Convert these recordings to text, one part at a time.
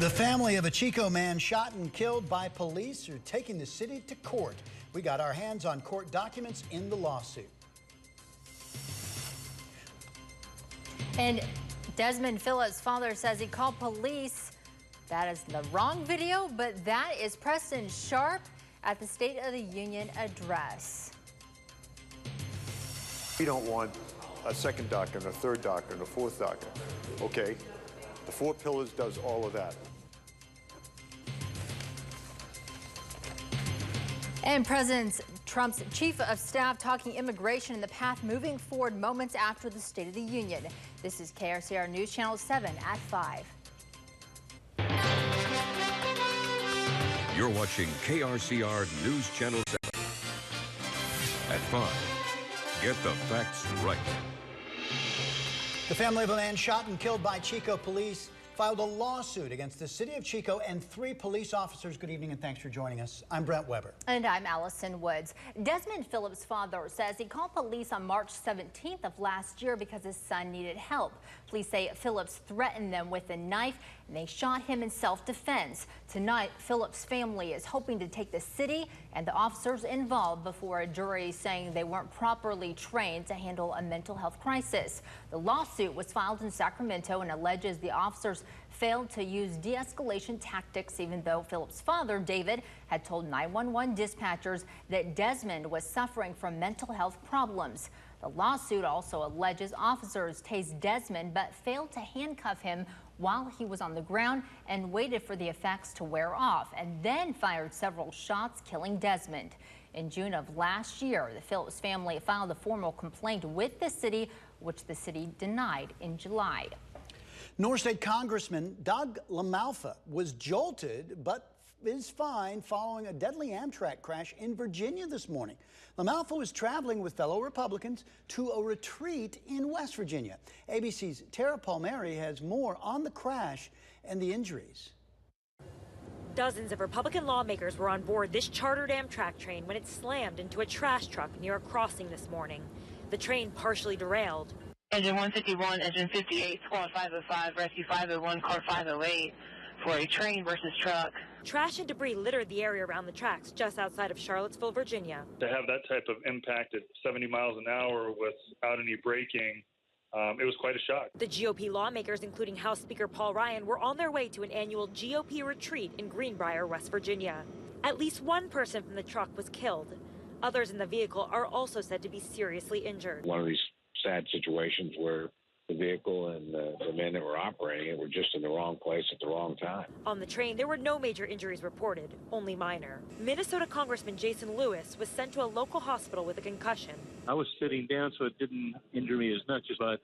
The family of a Chico man shot and killed by police are taking the city to court. We got our hands on court documents in the lawsuit. And Desmond Phillips' father says he called police. That is the wrong video, but that is Preston Sharp at the State of the Union address. We don't want a second doctrine, a third doctrine, a fourth doctrine. Okay, the Four Pillars does all of that. And President Trump's chief of staff talking immigration and the path moving forward moments after the State of the Union. This is KRCR News Channel 7 at 5. You're watching KRCR News Channel 7 at 5. Get the facts right. The family of a man shot and killed by Chico police filed a lawsuit against the city of Chico and 3 police officers. Good evening and thanks for joining us. I'm Brent Weber. And I'm Allison Woods. Desmond Phillips' father says he called police on March 17th of last year because his son needed help. Police say Phillips threatened them with a knife and they shot him in self-defense. Tonight, Phillips' family is hoping to take the city and the officers involved before a jury, saying they weren't properly trained to handle a mental health crisis. The lawsuit was filed in Sacramento and alleges the officers failed to use de-escalation tactics, even though Phillips' father, David, had told 911 dispatchers that Desmond was suffering from mental health problems. The lawsuit also alleges officers tased Desmond but failed to handcuff him while he was on the ground and waited for the effects to wear off, and then fired several shots, killing Desmond. In June of last year, the Phillips family filed a formal complaint with the city, which the city denied in July. North State Congressman Doug LaMalfa was jolted but is fine following a deadly Amtrak crash in Virginia this morning. LaMalfa was traveling with fellow Republicans to a retreat in West Virginia. ABC's Tara Palmieri has more on the crash and the injuries. Dozens of Republican lawmakers were on board this chartered Amtrak train when it slammed into a trash truck near a crossing this morning. The train partially derailed. Engine 151, engine 58, squad 505, rescue 501, car 508 for a train versus truck. Trash and debris littered the area around the tracks just outside of Charlottesville, Virginia. To have that type of impact at 70 miles an hour without any braking, it was quite a shock. The GOP lawmakers, including House Speaker Paul Ryan, were on their way to an annual GOP retreat in Greenbrier, West Virginia. At least one person from the truck was killed. Others in the vehicle are also said to be seriously injured. One of these sad situations where the vehicle and the men that were operating it were just in the wrong place at the wrong time. On the train, there were no major injuries reported, only minor. Minnesota Congressman Jason Lewis was sent to a local hospital with a concussion. I was sitting down, so it didn't injure me as much, but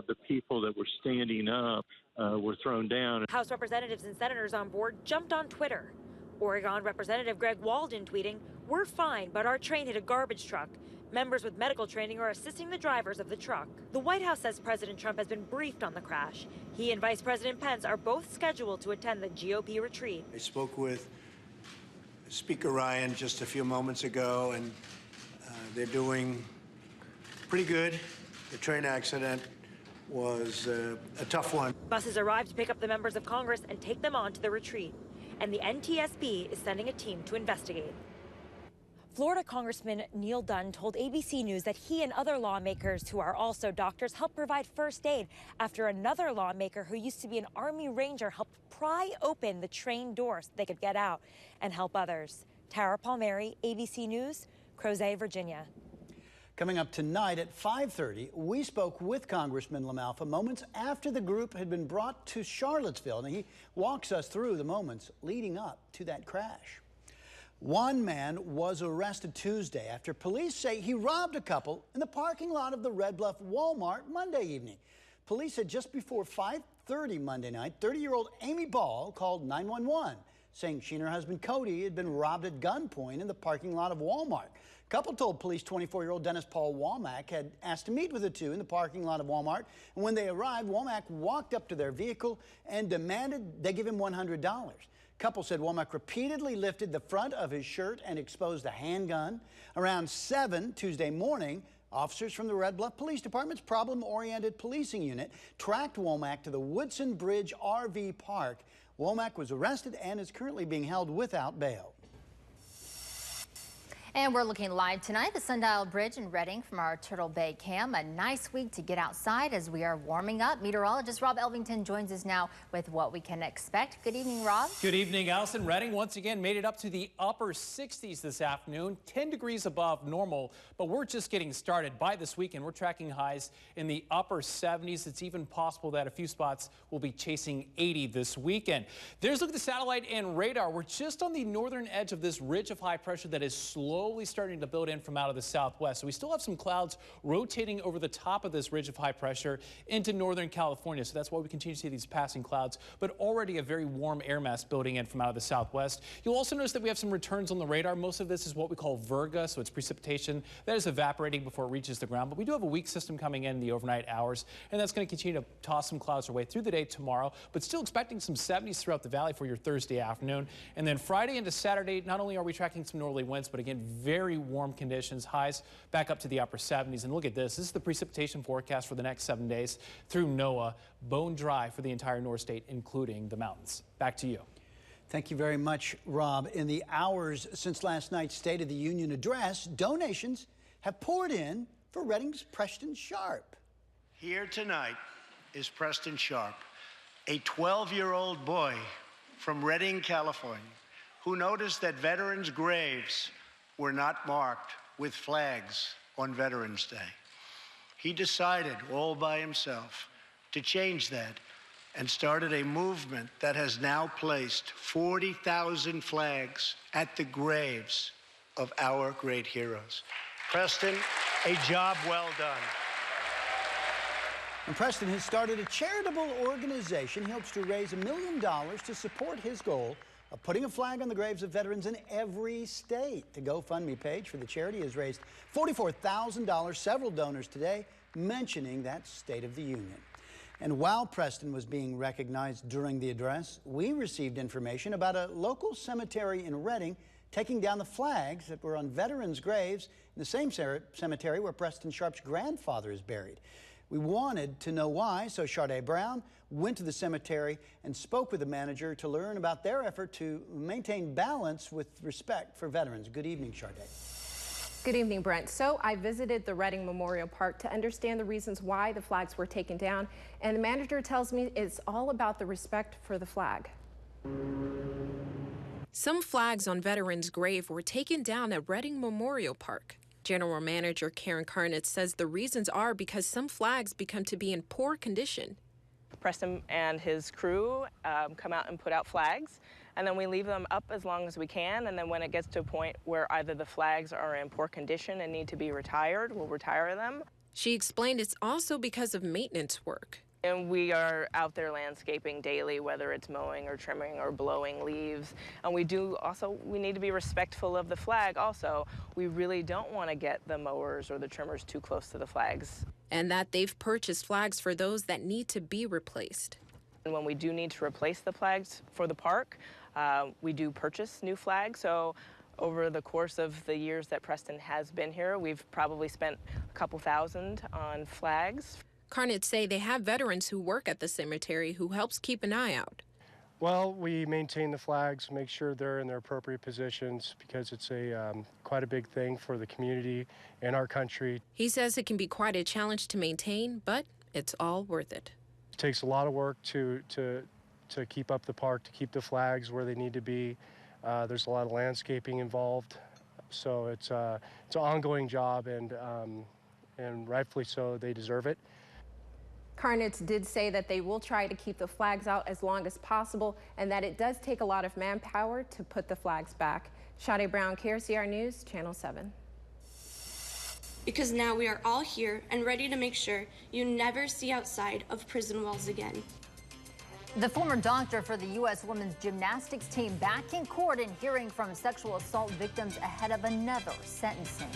the people that were standing up were thrown down. House representatives and senators on board jumped on Twitter. Oregon Representative Greg Walden tweeting, "We're fine, but our train hit a garbage truck. Members with medical training are assisting the drivers of the truck." The White House says President Trump has been briefed on the crash. He and Vice President Pence are both scheduled to attend the GOP retreat. I spoke with Speaker Ryan just a few moments ago, and they're doing pretty good. The train accident was a tough one. Buses arrived to pick up the members of Congress and take them on to the retreat. And the NTSB is sending a team to investigate. Florida Congressman Neil Dunn told ABC News that he and other lawmakers who are also doctors helped provide first aid after another lawmaker who used to be an Army Ranger helped pry open the train door so they could get out and help others. Tara Palmieri, ABC News, Crozet, Virginia. Coming up tonight at 5:30, we spoke with Congressman LaMalfa moments after the group had been brought to Charlottesville, and he walks us through the moments leading up to that crash. One man was arrested Tuesday after police say he robbed a couple in the parking lot of the Red Bluff Walmart Monday evening. Police said just before 5:30 Monday night, 30-year-old Amy Ball called 911, saying she and her husband Cody had been robbed at gunpoint in the parking lot of Walmart. Couple told police 24-year-old Dennis Paul Womack had asked to meet with the two in the parking lot of Walmart. And when they arrived, Womack walked up to their vehicle and demanded they give him $100. Couple said Womack repeatedly lifted the front of his shirt and exposed a handgun. Around 7 Tuesday morning, Officers from the Red Bluff Police Department's problem-oriented policing unit tracked Womack to the Woodson Bridge RV park. Womack was arrested and is currently being held without bail. And we're looking live tonight, the Sundial Bridge in Redding from our Turtle Bay cam. A nice week to get outside as we are warming up. Meteorologist Rob Elvington joins us now with what we can expect. Good evening, Rob. Good evening, Allison. Redding once again made it up to the upper 60s this afternoon, 10 degrees above normal, but we're just getting started. By this weekend, we're tracking highs in the upper 70s. It's even possible that a few spots will be chasing 80 this weekend. There's a look at the satellite and radar. We're just on the northern edge of this ridge of high pressure that is slowly starting to build in from out of the southwest. So we still have some clouds rotating over the top of this ridge of high pressure into northern California. So that's why we continue to see these passing clouds, but already a very warm air mass building in from out of the southwest. You'll also notice that we have some returns on the radar. Most of this is what we call virga, so it's precipitation that is evaporating before it reaches the ground. But we do have a weak system coming in the overnight hours, and that's going to continue to toss some clouds our way through the day tomorrow, but still expecting some 70s throughout the valley for your Thursday afternoon. And then Friday into Saturday, not only are we tracking some northerly winds, but again, very warm conditions, highs back up to the upper 70s. And look at this. This is the precipitation forecast for the next 7 days through NOAA. Bone dry for the entire North State, including the mountains. Back to you. Thank you very much, Rob. In the hours since last night's State of the Union address, donations have poured in for Redding's Preston Sharp. Here tonight is Preston Sharp, a 12-year-old boy from Redding, California, who noticed that veterans' graves were not marked with flags on Veterans Day. He decided all by himself to change that and started a movement that has now placed 40,000 flags at the graves of our great heroes. Preston, a job well done. And Preston has started a charitable organization. He hopes to raise $1 million to support his goal of putting a flag on the graves of veterans in every state. The GoFundMe page for the charity has raised $44,000. Several donors today mentioning that State of the Union. And while Preston was being recognized during the address, we received information about a local cemetery in Redding taking down the flags that were on veterans' graves in the same cemetery where Preston Sharp's grandfather is buried. We wanted to know why, so Sade Brown went to the cemetery and spoke with the manager to learn about their effort to maintain balance with respect for veterans. Good evening, Sade. Good evening, Brent. So I visited the Redding Memorial Park to understand the reasons why the flags were taken down, and the manager tells me it's all about the respect for the flag. Some flags on veterans' grave were taken down at Redding Memorial Park. General Manager Karen Karnitz says the reasons are because some flags become to be in poor condition. Preston and his crew come out and put out flags, and then we leave them up as long as we can, and then when it gets to a point where either the flags are in poor condition and need to be retired, we'll retire them. She explained it's also because of maintenance work. And we are out there landscaping daily, whether it's mowing or trimming or blowing leaves. And we need to be respectful of the flag also. We really don't want to get the mowers or the trimmers too close to the flags. And that they've purchased flags for those that need to be replaced. And when we do need to replace the flags for the park, we do purchase new flags. So over the course of the years that Preston has been here, we've probably spent a couple thousand on flags. Karnitz say they have veterans who work at the cemetery who helps keep an eye out. Well, we maintain the flags, make sure they're in their appropriate positions because it's quite a big thing for the community and our country. He says it can be quite a challenge to maintain, but it's all worth it. It takes a lot of work to keep up the park, to keep the flags where they need to be. There's a lot of landscaping involved, so it's an ongoing job, and rightfully so, they deserve it. Karnitz did say that they will try to keep the flags out as long as possible and that it does take a lot of manpower to put the flags back. Sade Brown, KRCR News, Channel 7. Because now we are all here and ready to make sure you never see outside of prison walls again. The former doctor for the U.S. women's gymnastics team back in court and hearing from sexual assault victims ahead of another sentencing.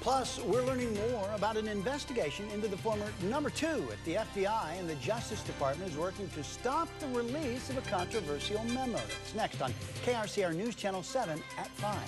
Plus, we're learning more about an investigation into the former number 2 at the FBI, and the Justice Department is working to stop the release of a controversial memo. It's next on KRCR News Channel 7 at 5.